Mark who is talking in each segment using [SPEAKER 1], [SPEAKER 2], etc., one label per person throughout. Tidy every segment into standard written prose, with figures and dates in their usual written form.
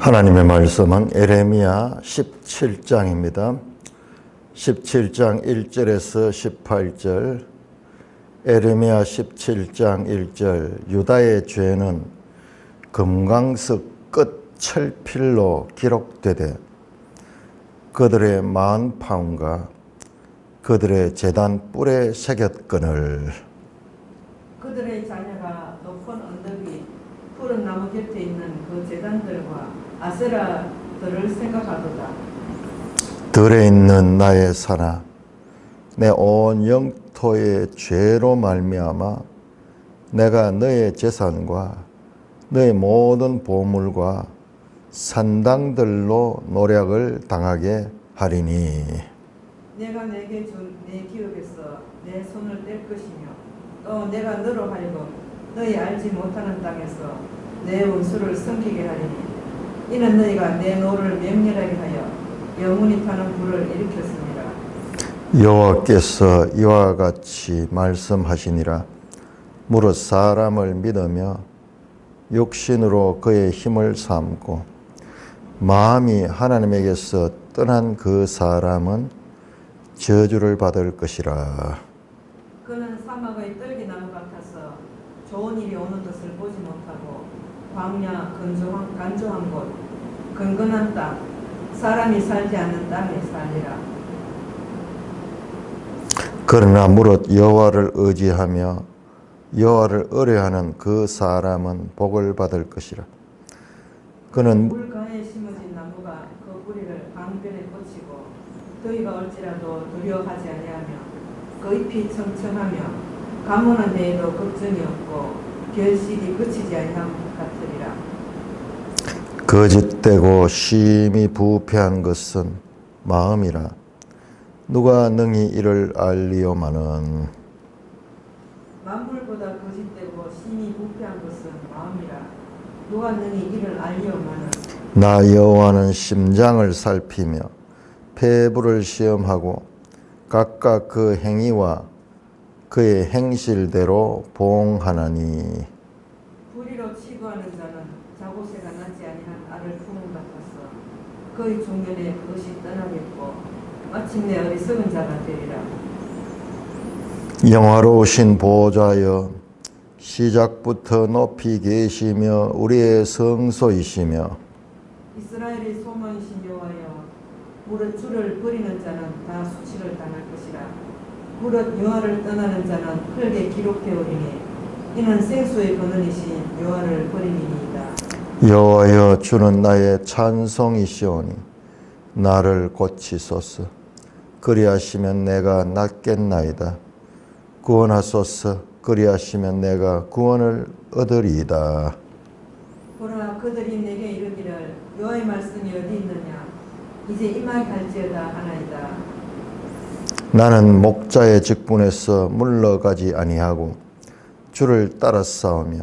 [SPEAKER 1] 하나님의 말씀은 에레미야 17장입니다. 17장 1절에서 18절, 에레미야 17장 1절, 유다의 죄는 금강석 끝 철필로 기록되되 그들의 마흔 파운과 그들의 제단 뿔에 새겼거늘.
[SPEAKER 2] 그들의 자녀가 높은 언덕 위 푸른 나무 곁에 있는 그 제단들과 아세라들을 생각하도다.
[SPEAKER 1] 들에 있는 나의 산아, 내 온 영토의 죄로 말미암아 내가 너의 재산과 너의 모든 보물과 산당들로 노략을 당하게 하리니.
[SPEAKER 2] 내가 내게 준 내 기업에서 내 손을 뗄 것이며 또 내가 너로 하여금 너희 알지 못하는 땅에서 내 원수를 섬기게 하리니 이는 너희가 내 노를 맹렬하게 하여 영원히 타는 불을 일으켰습니다.
[SPEAKER 1] 여호와께서 이와 같이 말씀하시니라. 무릇 사람을 믿으며 육신으로 그의 힘을 삼고 마음이 하나님에게서 떠난 그 사람은 저주를 받을 것이라.
[SPEAKER 2] 그는 사막의 떨기나무 같아서 좋은 일이 오는 것을 보지 못하고 광야 간조한 곳 건건한 땅 사람이 살지 않는 땅에 살리라.
[SPEAKER 1] 그러나 무릇 여호와를 의지하며 여호와를 의뢰하는 그 사람은 복을 받을 것이라. 그는
[SPEAKER 2] 물가에 심어진 나무가 그 뿌리를 강변에 꽂히고 더위가 올지라도 두려워하지 아니하며 그 잎이 청청하며 가무는 데에도 걱정이 없고 결실이 그치지 아니함 같으리라.
[SPEAKER 1] 거짓되고 심히 부패한 것은 마음이라. 누가 능히 이를 알리오마는.
[SPEAKER 2] 만물보다 거짓되고 심히 부패한 것은 마음이라. 누가 능히 이를 알리오마는.
[SPEAKER 1] 나 여호와는 심장을 살피며 폐부를 시험하고 각각 그 행위와 그의 행실대로 보응하나니.
[SPEAKER 2] 불의로 치부하는 자는 자고새가 나지 아니한 알을 품은 같아서 그의 중년에 그것이 떠나겠고 마침내 어리석은 자가 되리라.
[SPEAKER 1] 영화로우신 보호자여, 시작부터 높이 계시며 우리의 성소이시며
[SPEAKER 2] 이스라엘의 소망이신 여호와여, 무릇 주를 버리는 자는 다 수치를 당할 것이라. 무릇 여호와를 떠나는 자는 흙에 기록되오리니 이는 생수의 근원이신 여호와를 버림이니이다.
[SPEAKER 1] 여호와여, 주는 나의 찬송이시오니 나를 고치소서. 그리하시면 내가 낫겠나이다. 구원하소서. 그리하시면 내가 구원을 얻으리이다.
[SPEAKER 2] 보라, 그들이 내게 이르기를 여호와의 말씀이 어디 있느냐, 이제 임하게 할지어다 하나이다.
[SPEAKER 1] 나는 목자의 직분에서 물러가지 아니하고 주를 따라 싸우며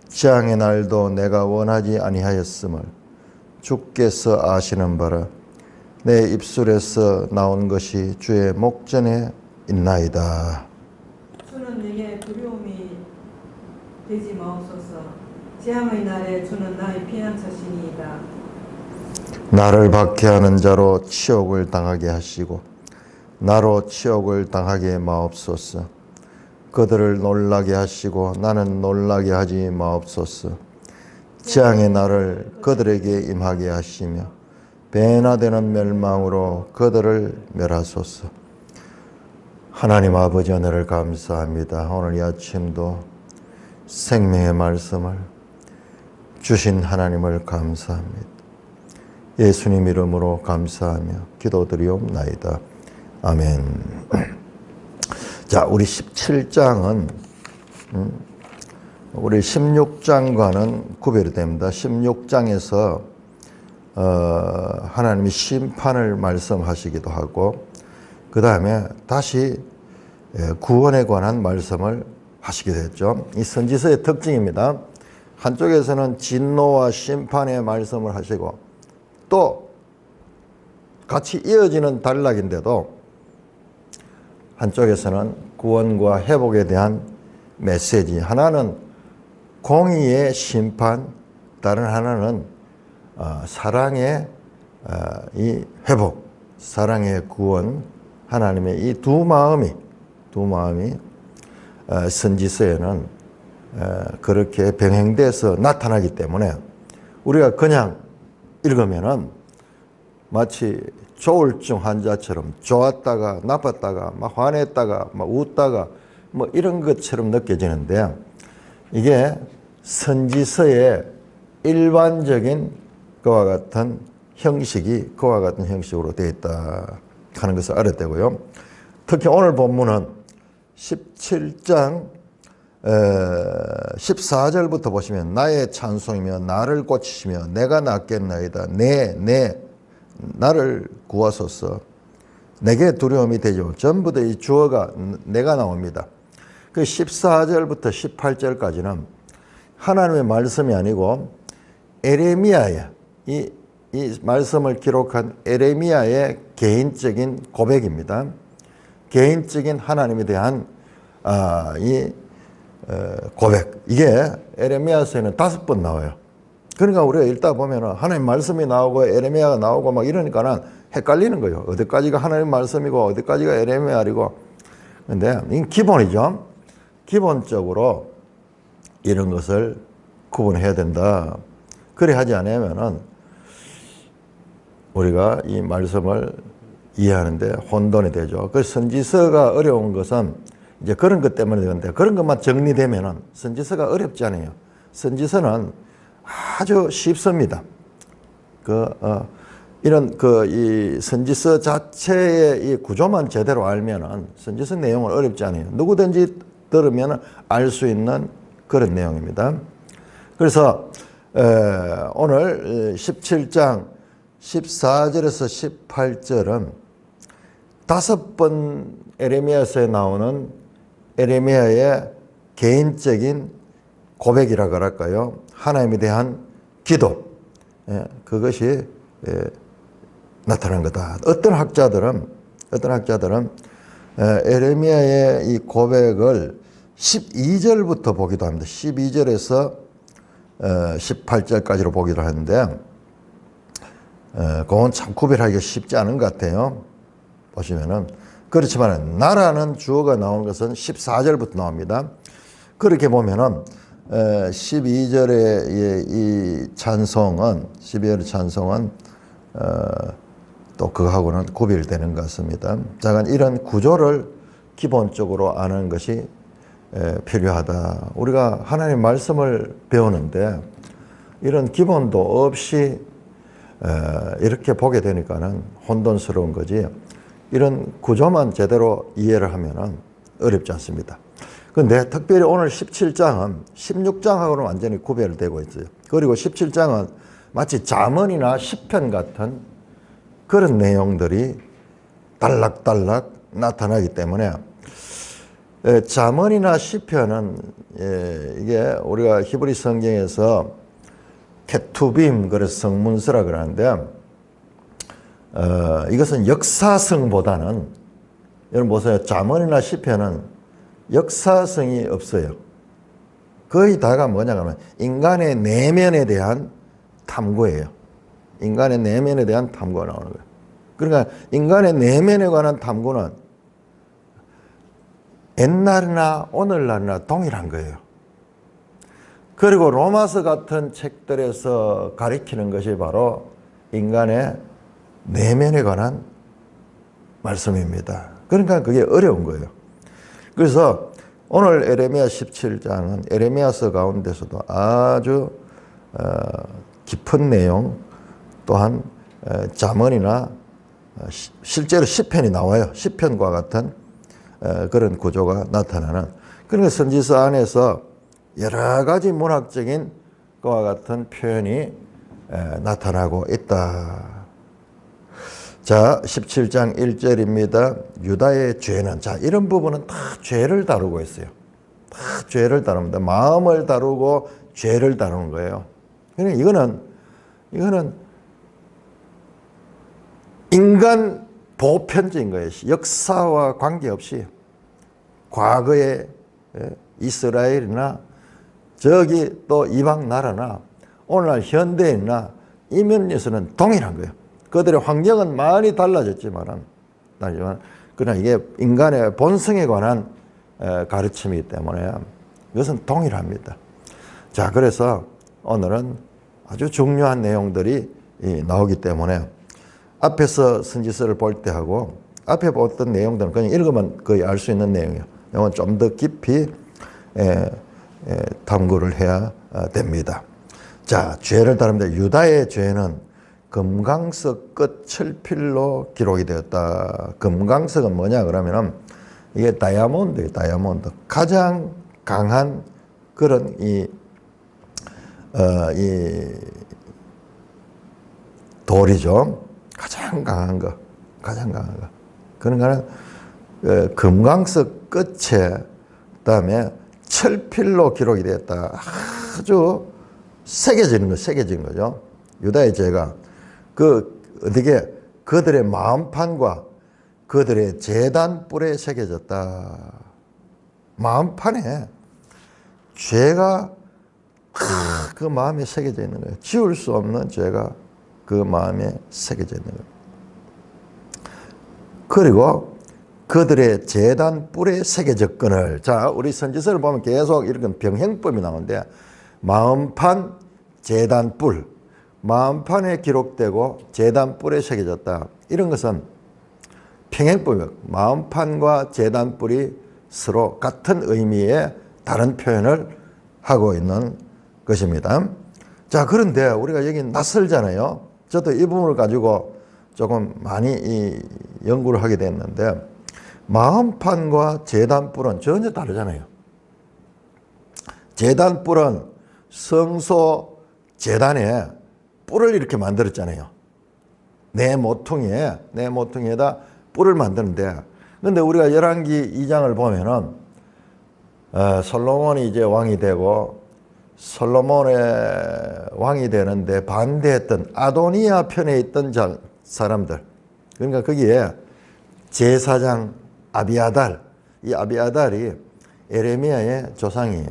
[SPEAKER 1] 재앙의 날도 내가 원하지 아니하였음을 주께서 아시는 바라. 내 입술에서 나온 것이 주의 목전에 있나이다.
[SPEAKER 2] 주는 내게 두려움이 되지 마옵소서. 재앙의 날에 주는 나의 피난처시니이다.
[SPEAKER 1] 나를 박해하는 자로 치욕을 당하게 하시고 나로 치욕을 당하게 마옵소서. 그들을 놀라게 하시고 나는 놀라게 하지 마옵소서. 재앙의 날을 그들에게 임하게 하시며 배나되는 멸망으로 그들을 멸하소서. 하나님 아버지, 은혜를 감사합니다. 오늘 이 아침도 생명의 말씀을 주신 하나님을 감사합니다. 예수님 이름으로 감사하며 기도드리옵나이다. 아멘. 자, 우리 17장은 우리 16장과는 구별이 됩니다. 16장에서 하나님이 심판을 말씀하시기도 하고 그 다음에 다시 구원에 관한 말씀을 하시게 됐죠. 이 선지서의 특징입니다. 한쪽에서는 진노와 심판의 말씀을 하시고 또 같이 이어지는 단락인데도 한쪽에서는 구원과 회복에 대한 메시지, 하나는 공의의 심판, 다른 하나는 사랑의 이 회복, 사랑의 구원, 하나님의 이 두 마음이 선지서에는 그렇게 병행돼서 나타나기 때문에 우리가 그냥 읽으면은 마치 조울증 환자처럼 좋았다가 나빴다가 막 화냈다가 막 웃다가 뭐 이런 것처럼 느껴지는데, 이게 선지서의 일반적인 그와 같은 형식으로 되어 있다 하는 것을 알아야 되고요. 특히 오늘 본문은 17장 14절부터 보시면 나의 찬송이며 나를 고치시며 내가 낫겠나이다. 나를 구하소서. 내게 두려움이 되죠. 전부 다 이 주어가 내가 나옵니다. 그 14절부터 18절까지는 하나님의 말씀이 아니고 에레미야의 이 말씀을 기록한 에레미야의 개인적인 고백입니다. 개인적인 하나님에 대한 고백. 이게 에레미야서에는 5번 나와요. 그러니까 우리가 읽다 보면은 하나님 말씀이 나오고 에레미야가 나오고 막 이러니까는 헷갈리는 거예요. 어디까지가 하나님 말씀이고 어디까지가 에레미야이고. 근데 이게 기본이죠. 기본적으로 이런 것을 구분해야 된다. 그래 하지 않으면은 우리가 이 말씀을 이해하는데 혼돈이 되죠. 그 선지서가 어려운 것은 이제 그런 것 때문에 되는데, 그런 것만 정리되면은 선지서가 어렵지 않아요. 선지서는 아주 쉽습니다. 이 선지서 자체의 이 구조만 제대로 알면은 선지서 내용은 어렵지 않아요. 누구든지 들으면 알 수 있는 그런 내용입니다. 그래서 오늘 17장 14절에서 18절은 5번 에레미야서에 나오는 에레미야의 개인적인 고백이라 그럴까요? 하나님에 대한 기도, 그것이 나타난 거다. 어떤 학자들은 에레미야의 이 고백을 12절부터 보기도 합니다. 12절에서 18절까지로 보기도 하는데, 그건 참 구별하기가 쉽지 않은 것 같아요. 보시면은. 그렇지만 나라는 주어가 나오는 것은 14절부터 나옵니다. 그렇게 보면은 12절의 이 찬송은, 12절의 찬송은 또 그거하고는 구별되는 것 같습니다. 자, 이런 구조를 기본적으로 아는 것이 필요하다. 우리가 하나님 말씀을 배우는데 이런 기본도 없이 이렇게 보게 되니까는 혼돈스러운 거지, 이런 구조만 제대로 이해를 하면은 어렵지 않습니다. 그런데 특별히 오늘 17장은 16장하고는 완전히 구별되고 있어요. 그리고 17장은 마치 잠언이나 시편 같은 그런 내용들이 딸락딸락 나타나기 때문에, 잠언이나 시편은 이게 우리가 히브리 성경에서 케투빔, 그래서 성문서라 그러는데, 이것은 역사성보다는, 여러분 보세요. 잠언이나 시편은 역사성이 없어요. 거의 다가 뭐냐 하면 인간의 내면에 대한 탐구예요. 인간의 내면에 대한 탐구가 나오는 거예요. 그러니까 인간의 내면에 관한 탐구는 옛날이나 오늘날이나 동일한 거예요. 그리고 로마서 같은 책들에서 가리키는 것이 바로 인간의 내면에 관한 말씀입니다. 그러니까 그게 어려운 거예요. 그래서 오늘 에레미야 17장은 에레미야서 가운데서도 아주 깊은 내용, 또한 잠언이나 실제로 시편이 나와요. 시편과 같은 그런 구조가 나타나는, 그러니까 선지서 안에서 여러 가지 문학적인 것과 같은 표현이 나타나고 있다. 자, 17장 1절입니다. 유다의 죄는, 자, 이런 부분은 다 죄를 다루고 있어요. 다 죄를 다룹니다. 마음을 다루고 죄를 다루는 거예요. 그러니까 이거는 인간 보편적인 거예요. 역사와 관계없이 과거의 이스라엘이나 저기 또 이방 나라나 오늘날 현대인이나 이 면에서는 동일한 거예요. 그들의 환경은 많이 달라졌지만 그러나 이게 인간의 본성에 관한 가르침이기 때문에 이것은 동일합니다. 자, 그래서 오늘은 아주 중요한 내용들이 나오기 때문에 앞에서 선지서를 볼 때 하고 앞에 봤던 내용들은 그냥 읽으면 거의 알 수 있는 내용이에요. 이건 좀 더 깊이 탐구를 해야 됩니다. 자, 죄를 다룹니다. 유다의 죄는 금강석 끝 철필로 기록이 되었다. 금강석은 뭐냐 그러면은 이게 다이아몬드예요. 다이아몬드. 가장 강한 그런 이 돌이죠. 가장 강한 거. 가장 강한 거. 그러니까 금강석 끝에 그다음에 철필로 기록이 되었다. 아주 새겨지는 거죠. 유다의 죄가 어떻게 그들의 마음판과 그들의 제단 뿔에 새겨졌다. 마음판에 죄가 그 마음에 새겨져 있는 거예요. 지울 수 없는 죄가 그 마음에 새겨져 있는 거예요. 그리고 그들의 제단 뿔에 새겨졌거늘. 자, 우리 선지서를 보면 계속 이런 병행법이 나오는데 마음판, 제단 뿔, 마음판에 기록되고 제단 뿔에 새겨졌다. 이런 것은 평행법이에요. 마음판과 제단 뿔이 서로 같은 의미의 다른 표현을 하고 있는 것입니다. 자, 그런데 우리가 여기 낯설잖아요. 저도 이 부분을 가지고 조금 많이 연구를 하게 됐는데 마음판과 제단뿔은 전혀 다르잖아요. 제단뿔은 성소 제단에 뿔을 이렇게 만들었잖아요. 내 모퉁이에다 뿔을 만드는데, 근데 우리가 열왕기 2장을 보면은 솔로몬이 이제 왕이 되고 솔로몬의 왕이 되는데 반대했던 아도니아 편에 있던 사람들, 그러니까 거기에 제사장 아비아달, 이 아비아달이 에레미야의 조상이에요.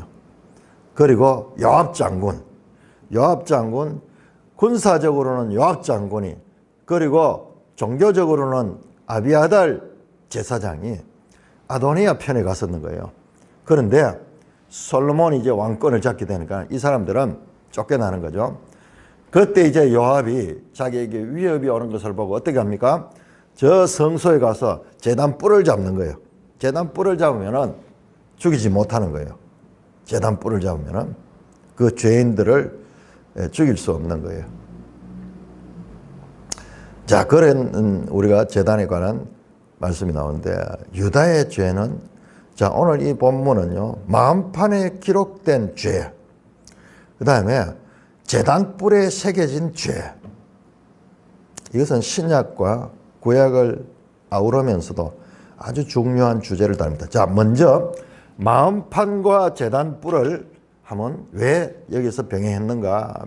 [SPEAKER 1] 그리고 요압 장군, 군사적으로는 요압 장군이, 그리고 종교적으로는 아비아달 제사장이 아도니아 편에 갔었는 거예요. 그런데 솔로몬이 이제 왕권을 잡게 되니까 이 사람들은 쫓겨나는 거죠. 그때 이제 요압이 자기에게 위협이 오는 것을 보고 어떻게 합니까? 저 성소에 가서 제단 뿔을 잡는 거예요. 제단 뿔을 잡으면은 죽이지 못하는 거예요. 제단 뿔을 잡으면은 그 죄인들을 죽일 수 없는 거예요. 자, 그런 우리가 제단에 관한 말씀이 나오는데 유다의 죄는, 자, 오늘 이 본문은요, 마음판에 기록된 죄, 그 다음에 제단 뿔에 새겨진 죄, 이것은 신약과 구약을 아우르면서도 아주 중요한 주제를 다룹니다. 자, 먼저 마음판과 제단 뿔을 하면 왜 여기서 병행했는가?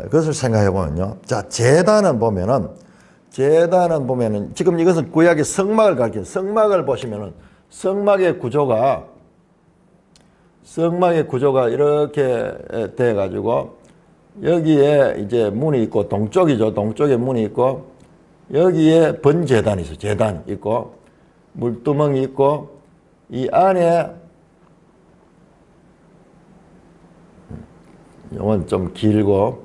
[SPEAKER 1] 그것을 생각해 보면요. 자, 제단은 보면은 지금 이것은 구약의 성막을 가리켜요. 성막을 보시면은 성막의 구조가 이렇게 돼 가지고 여기에 이제 문이 있고, 동쪽이죠. 동쪽에 문이 있고, 여기에 번제단이 있어요. 제단 있고, 물두멍이 있고, 이 안에, 이건 좀 길고,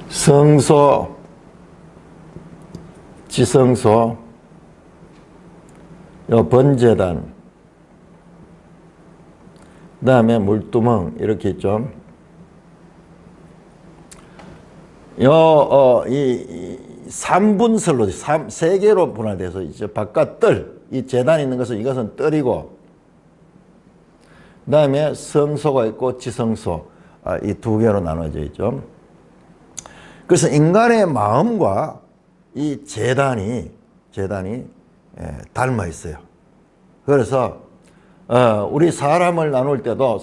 [SPEAKER 1] 성소, 지성소, 요 번제단, 그 다음에 물두멍, 이렇게 있죠. 이 3분설로, 세 개로 분할돼서 이제 바깥 뜰, 이 제단이 있는 것은 이것은 뜰이고, 그 다음에 성소가 있고 지성소, 이 두 개로 나눠져 있죠. 그래서 인간의 마음과 이 제단이 닮아 있어요. 그래서 우리 사람을 나눌 때도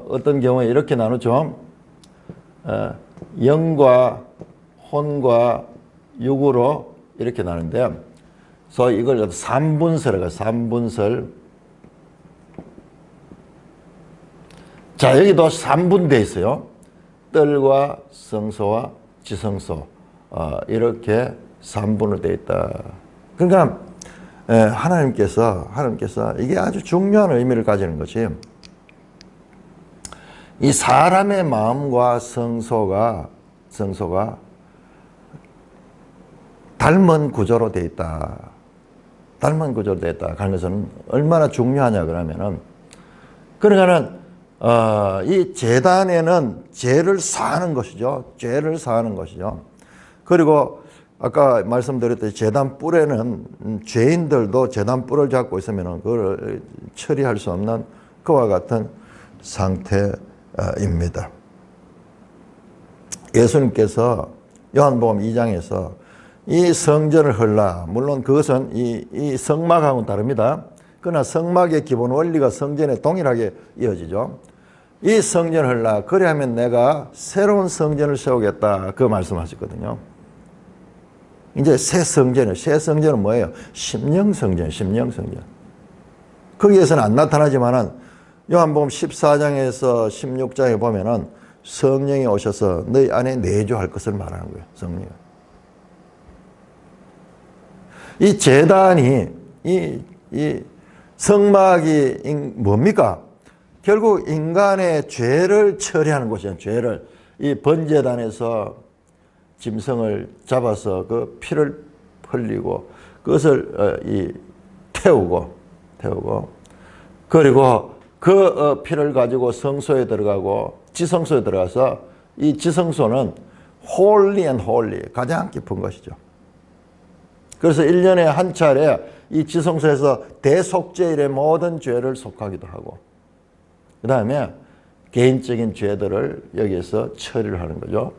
[SPEAKER 1] 어떤 경우에 이렇게 나누죠. 영과 혼과 육으로 이렇게 나누는데, 소위 이걸 삼분설이라고 해요. 삼분설. 자, 여기도 3분되어 있어요. 뜰과 성소와 지성소. 이렇게 3분으로 되어 있다. 그러니까 하나님께서 이게 아주 중요한 의미를 가지는 것이, 이 사람의 마음과 성소가 닮은 구조로 되어 있다. 닮은 구조로 되어 있다 하는 것은 얼마나 중요하냐 그러면은, 그러니까는 이 제단에는 죄를 사하는 것이죠. 죄를 사하는 것이죠. 그리고 아까 말씀드렸듯이 제단 뿔에는 죄인들도 제단 뿔을 잡고 있으면 그걸 처리할 수 없는 그와 같은 상태입니다. 예수님께서 요한복음 2장에서 이 성전을 헐라, 물론 그것은 이 성막하고는 다릅니다. 그러나 성막의 기본 원리가 성전에 동일하게 이어지죠. 이 성전을 헐라, 그리하면 내가 새로운 성전을 세우겠다, 그 말씀하셨거든요. 이제 새 성전은 뭐예요? 심령성전. 거기에서는 안 나타나지만은 요한복음 14장에서 16장에 보면은 성령이 오셔서 너희 안에 내주할 것을 말하는 거예요. 성령. 이 제단이, 이 성막이 뭡니까? 결국 인간의 죄를 처리하는 곳이에요. 죄를. 이 번제단에서 짐승을 잡아서 그 피를 흘리고 그것을 태우고 그리고 그 피를 가지고 성소에 들어가고 지성소에 들어가서, 이 지성소는 holy and holy, 가장 깊은 것이죠. 그래서 1년에 한 차례 이 지성소에서 대속죄일의 모든 죄를 속하기도 하고, 그 다음에 개인적인 죄들을 여기에서 처리를 하는 거죠.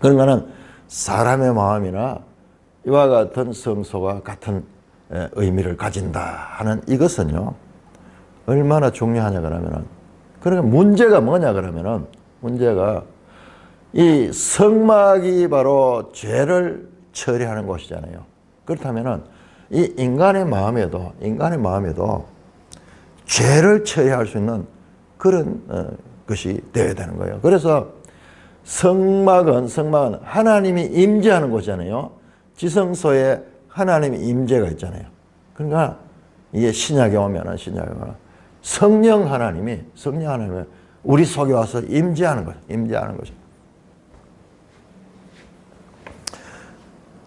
[SPEAKER 1] 그러니까는 사람의 마음이나 이와 같은 성소가 같은 의미를 가진다 하는 이것은요, 얼마나 중요하냐 그러면은, 그러니까 문제가 뭐냐 그러면은, 문제가 이 성막이 바로 죄를 처리하는 곳이잖아요. 그렇다면은 이 인간의 마음에도 죄를 처리할 수 있는 그런 것이 되어야 되는 거예요. 그래서 성막은 하나님이 임재하는 곳이잖아요. 지성소에 하나님의 임재가 있잖아요. 그러니까 이게 신약에 오면은 성령 하나님이 우리 속에 와서 임재하는 거죠.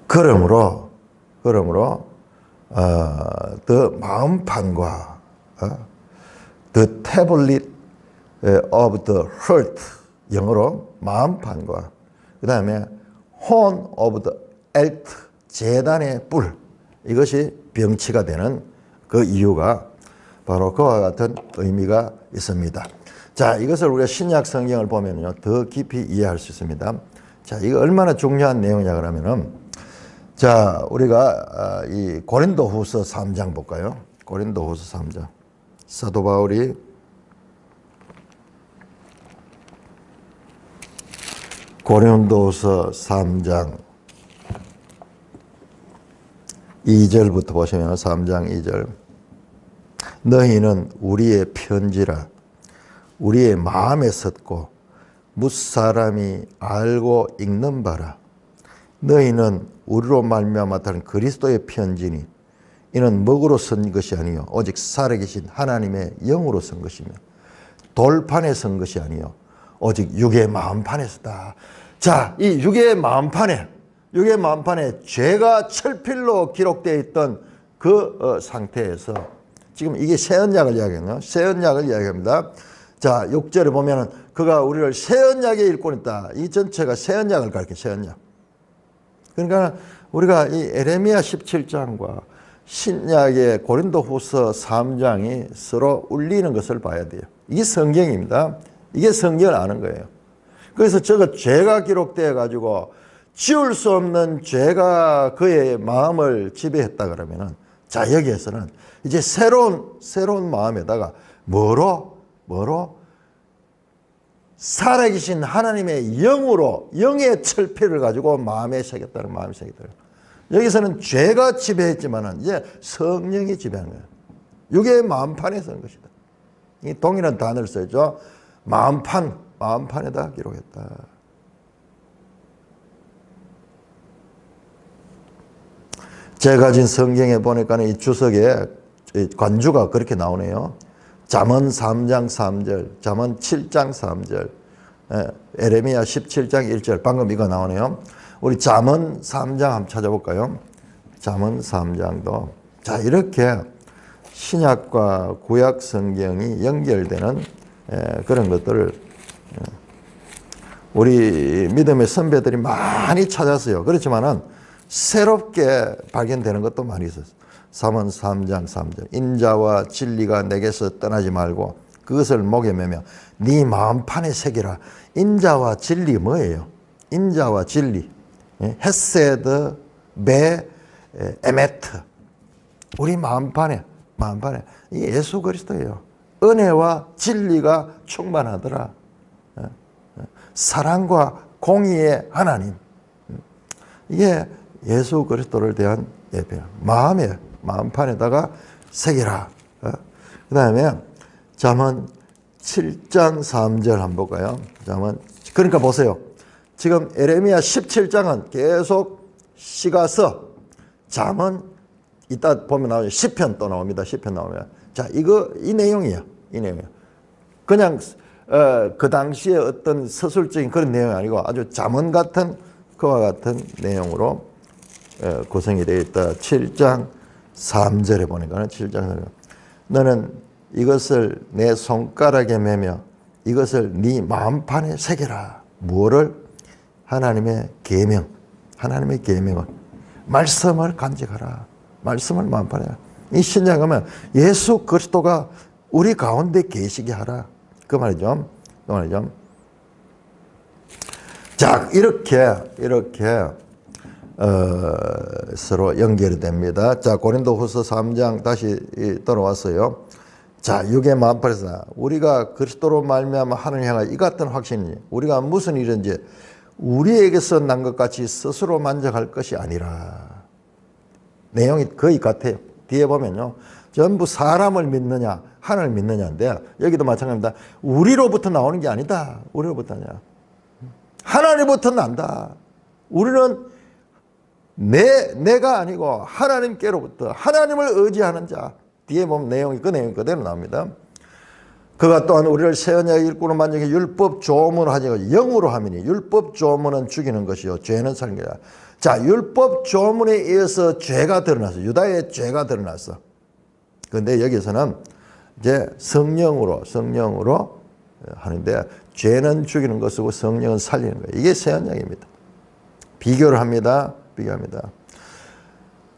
[SPEAKER 1] 그러므로 the 마음판과 the tablet of the heart, 영어로 마음판과 그 다음에 horn of the altar, 제단의 뿔, 이것이 병치가 되는 그 이유가 바로 그와 같은 의미가 있습니다. 자, 이것을 우리가 신약 성경을 보면요, 더 깊이 이해할 수 있습니다. 자, 이거 얼마나 중요한 내용이냐 그러면은, 자, 우리가 이 고린도후서 3장 볼까요? 고린도후서 3장. 사도 바울이 고린도후서 3장 2절부터 보시면 3장 2절. 너희는 우리의 편지라 우리의 마음에 섰고 무사람이 알고 읽는 바라. 너희는 우리로 말미암아 다른 그리스도의 편지니 이는 먹으로 쓴 것이 아니요 오직 살아계신 하나님의 영으로 쓴 것이며 돌판에 쓴 것이 아니요 오직 육의 마음판에 썼다. 자, 이 육의 마음판에 죄가 철필로 기록되어 있던 그 상태에서, 지금 이게 새 언약을 이야기하네요. 새 언약을 이야기합니다. 자, 6절에 보면은 그가 우리를 새 언약에 일꾼 있다. 이 전체가 새 언약을 가리켜, 새 언약. 그러니까 우리가 이 에레미야 17장과 신약의 고린도후서 3장이 서로 울리는 것을 봐야 돼요. 이게 성경입니다. 이게 성경을 아는 거예요. 그래서 저거 죄가 기록되어 가지고 지울 수 없는 죄가 그의 마음을 지배했다 그러면은, 자, 여기에서는 이제 새로운 마음에다가 뭐로 살아계신 하나님의 영으로, 영의 철피를 가지고 마음에 새겼다는, 마음에 새겼다. 여기서는 죄가 지배했지만은 이제 성령이 지배하는 거예요. 이게 마음판에 쓴 것이다. 이 동일한 단어를 써죠. 마음판에다 기록했다. 제가 가진 성경에 보니까 이 주석에 관주가 그렇게 나오네요. 잠언 3장 3절, 잠언 7장 3절, 에레미야 17장 1절, 방금 이거 나오네요. 우리 잠언 3장 한번 찾아볼까요? 잠언 3장도. 자, 이렇게 신약과 구약 성경이 연결되는 그런 것들을 우리 믿음의 선배들이 많이 찾았어요. 그렇지만은 새롭게 발견되는 것도 많이 있었어요. 잠언 3장 3절. 인자와 진리가 내게서 떠나지 말고 그것을 목에 매며 네 마음판에 새기라. 인자와 진리 뭐예요? 인자와 진리. 헤세드, 베, 에메트. 우리 마음판에. 이게 예수 그리스도예요. 은혜와 진리가 충만하더라. 사랑과 공의의 하나님. 이게 예수 그리스도를 대한 예배야. 마음판에다가 새기라. 그 다음에 잠언 7장 3절 한번 볼까요? 그러니까 보세요. 지금 에레미야 17장은 계속 시가서, 잠언, 이따 보면 나오죠. 시편 또 나옵니다. 시편 나오면. 자, 이 내용이에요. 그냥, 그 당시에 어떤 서술적인 그런 내용이 아니고 아주 잠언 같은, 그와 같은 내용으로 구성이 되어 있다. 7장 3절에 보니까 7장 3절. 너는 이것을 내 손가락에 매며 이것을 네 마음판에 새겨라. 무엇을? 하나님의 계명. 하나님의 계명은 말씀을 간직하라. 말씀을 마음판에. 이 신약하면 예수 그리스도가 우리 가운데 계시게 하라. 그 말이죠. 자, 이렇게 서로 연결이 됩니다. 자, 고린도후서 3장 다시 돌아왔어요. 자, 육의 마음판에서 우리가 그리스도로 말미암아 하나님 향하여 이 같은 확신이 우리가 무슨 일인지 우리에게서 난 것 같이 스스로 만족할 것이 아니라. 내용이 거의 같아요. 뒤에 보면요. 전부 사람을 믿느냐 하나님을 믿느냐인데 여기도 마찬가지입니다. 우리로부터 나오는 게 아니다. 우리로부터 아니야. 하나님부터 난다. 우리는 내가 아니고 하나님께로부터 하나님을 의지하는 자. 뒤에 보면 내용이 그 내용 그대로 나옵니다. 그가 또한 우리를 새 언약의 일꾼으로 만족해 율법 조문을 하지 영으로 함이니 율법 조문은 죽이는 것이요 죄는 살린 거야. 자, 율법 조문에 의해서 죄가 드러났어. 유다의 죄가 드러났어. 그런데 여기서는 이제 성령으로 하는데 죄는 죽이는 것이고 성령은 살리는 거예요. 이게 새 언약입니다. 비교를 합니다.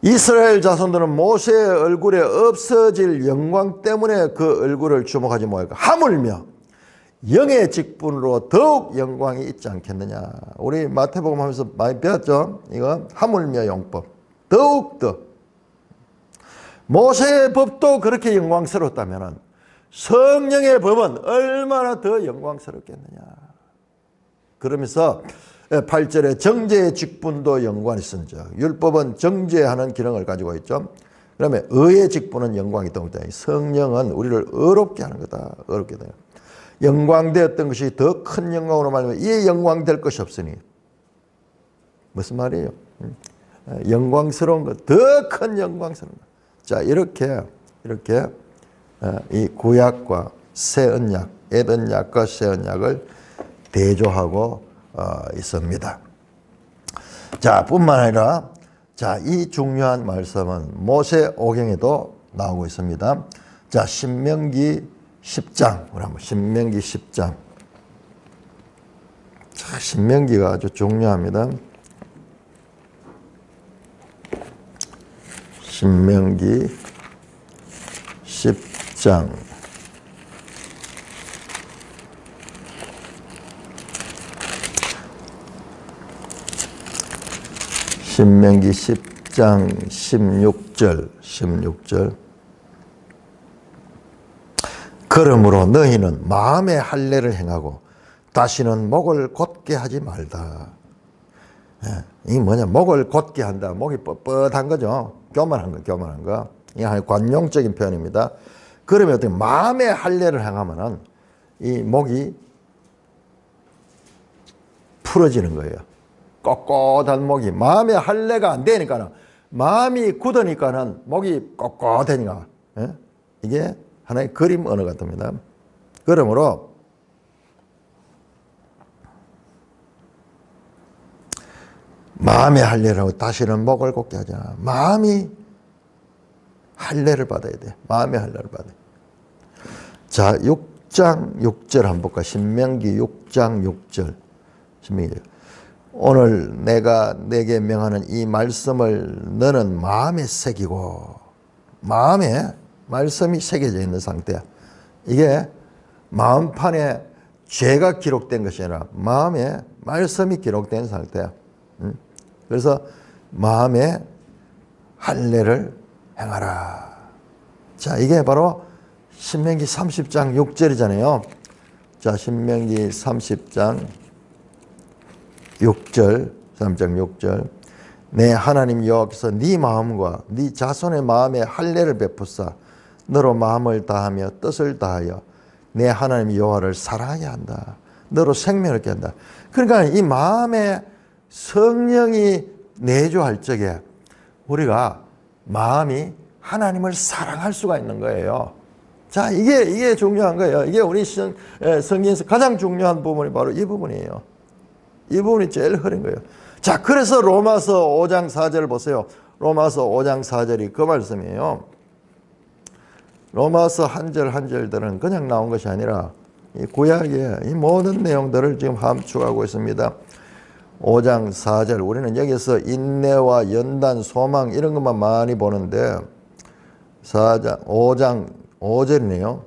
[SPEAKER 1] 이스라엘 자손들은 모세의 얼굴에 없어질 영광 때문에 그 얼굴을 주목하지 못하고 하물며 영의 직분으로 더욱 영광이 있지 않겠느냐. 우리 마태복음 하면서 많이 배웠죠. 이거 하물며 영법. 더욱더 모세의 법도 그렇게 영광스러웠다면 성령의 법은 얼마나 더 영광스럽겠느냐. 그러면서 8절에 정죄의 직분도 영광이 있은즉 율법은 정죄하는 기능을 가지고 있죠. 그러면 의의 직분은 영광이 있다. 성령은 우리를 의롭게 하는 거다. 의롭게 돼요. 영광되었던 것이 더 큰 영광으로 말하면 이에 영광될 것이 없으니 무슨 말이에요? 영광스러운 것, 더 큰 영광스러운 것. 자, 이렇게 이 구약과 새 언약, 옛 언약과 새 언약을 대조하고 있습니다. 자, 뿐만 아니라 자, 이 중요한 말씀은 모세오경에도 나오고 있습니다. 자, 신명기 10장. 우리 한번 신명기 10장. 자, 신명기가 아주 중요합니다. 신명기 10장. 신명기 10장 16절. 그러므로 너희는 마음의 할례를 행하고 다시는 목을 곧게 하지 말다. 이게 뭐냐, 목을 곧게 한다. 목이 뻣뻣한 거죠. 교만한 거, 교만한 거. 이게 하나의 관용적인 표현입니다. 그러면 어떻게 마음의 할례를 행하면은 이 목이 풀어지는 거예요. 꼿꼿한 목이. 마음의 할례가 안 되니까는, 마음이 굳으니까는 목이 꼿꼿하니까. 예? 이게 하나의 그림 언어 같습니다. 그러므로 마음의 할례를 하고 다시는 목을 곧게 하자. 마음이 할례를 받아야 돼. 마음의 할례를 받아야 돼. 자, 6장 6절 한번 볼까? 신명기 6장 6절. 신명기. 오늘 내가 내게 명하는 이 말씀을 너는 마음에 새기고, 마음에 말씀이 새겨져 있는 상태야. 이게 마음판에 죄가 기록된 것이 아니라 마음에 말씀이 기록된 상태야. 그래서 마음에 할례를 행하라. 자, 이게 바로 신명기 30장 6절이잖아요. 자, 신명기 30장 6절, 3장 6절. 내 하나님 여호와께서 네 마음과 네 자손의 마음에 할례를 베푸사 너로 마음을 다하며 뜻을 다하여 내 하나님 여호와를 사랑하게 한다. 너로 생명을 얻게 한다. 그러니까 이 마음에 성령이 내주할 적에 우리가 마음이 하나님을 사랑할 수가 있는 거예요. 자, 이게 중요한 거예요. 이게 우리 성경에서 가장 중요한 부분이 바로 이 부분이에요. 이 부분이 제일 흐린 거예요. 자, 그래서 로마서 5장 4절 보세요. 로마서 5장 4절이 그 말씀이에요. 로마서 한 절 한 절들은 그냥 나온 것이 아니라 이 구약의 이 모든 내용들을 지금 함축하고 있습니다. 5장 4절. 우리는 여기서 인내와 연단, 소망 이런 것만 많이 보는데 5장 5절이네요.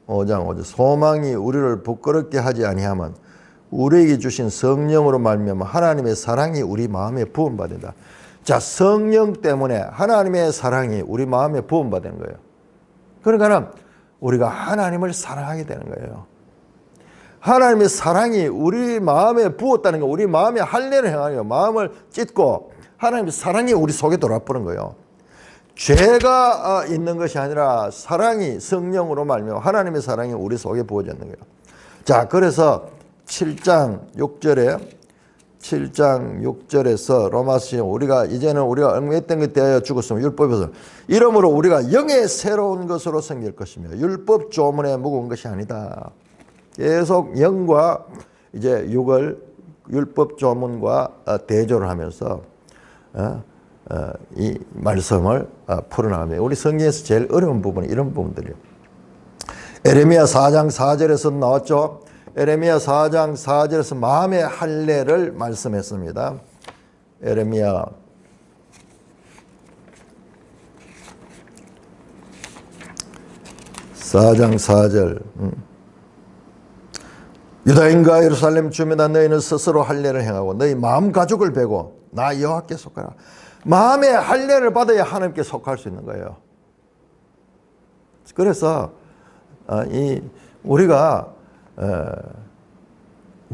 [SPEAKER 1] 5장 5절. 소망이 우리를 부끄럽게 하지 아니하면 우리에게 주신 성령으로 말미암아 하나님의 사랑이 우리 마음에 부음받는다. 자, 성령 때문에 하나님의 사랑이 우리 마음에 부음받는 거예요. 그러니까 우리가 하나님을 사랑하게 되는 거예요. 하나님의 사랑이 우리 마음에 부었다는 거, 우리 마음에 할례를 행하여 마음을 찢고 하나님의 사랑이 우리 속에 돌아보는 거예요. 죄가 있는 것이 아니라 사랑이 성령으로 말미암아 하나님의 사랑이 우리 속에 부어졌는 거예요. 자, 그래서 7장 6절에서 로마서 우리가 이제는 우리가 얽매였던 것에 대하여 죽었으면 율법에서 이러므로 우리가 영의 새로운 것으로 생길 것이며 율법 조문에 묵은 것이 아니다. 계속 영과 이제 육을 율법 조문과 대조를 하면서 이 말씀을 풀어나가며 우리 성경에서 제일 어려운 부분이 이런 부분들이에요. 에레미야 4장 4절에서 나왔죠. 에레미야 4장 4절에서 마음의 할례를 말씀했습니다. 에레미야 4장 4절. 유다인과 예루살렘 주민아 너희는 스스로 할례를 행하고 너희 마음 가죽을 베고 나 여호와께 속하라. 마음의 할례를 받아야 하나님께 속할 수 있는 거예요. 그래서 우리가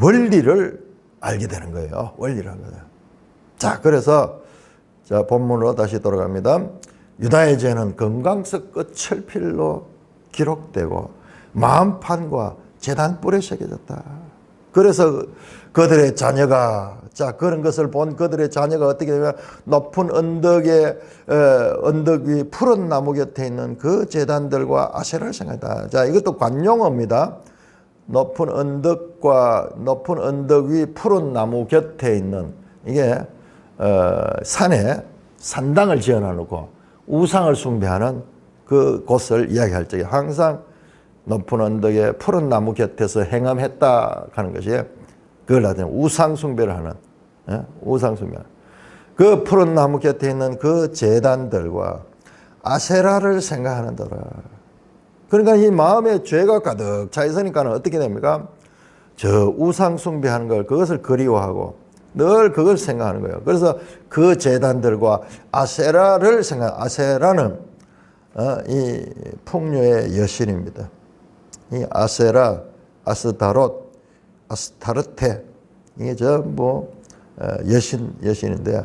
[SPEAKER 1] 원리를 알게 되는 거예요. 원리를 알게 돼요. 자, 그래서 자, 본문으로 다시 돌아갑니다. 유다의 죄는 금강석 끝 철필로 기록되고 마음판과 제단불에 새겨졌다. 그래서 그들의 자녀가 그런 것을 본 그들의 자녀가 어떻게 되면 높은 언덕 위 푸른 나무 곁에 있는 그 제단들과 아세라를 생각했다. 자, 이것도 관용어입니다. 높은 언덕 위 푸른 나무 곁에 있는 이게 산에 산당을 지어놔놓고 우상을 숭배하는 그 곳을 이야기할 적에 항상 높은 언덕에 푸른 나무 곁에서 행함했다 하는 것이 그걸 나타내는 우상 숭배를 하는 우상 숭배. 그 푸른 나무 곁에 있는 그 제단들과 아세라를 생각하는더라. 그러니까 이 마음에 죄가 가득 차 있으니까 어떻게 됩니까? 저 우상 숭배하는 걸 그것을 그리워하고 늘 그걸 생각하는 거예요. 그래서 그 제단들과 아세라를 아세라는 이 풍요의 여신입니다. 이 아세라, 아스타롯, 아스타르테 이게 전부 여신인데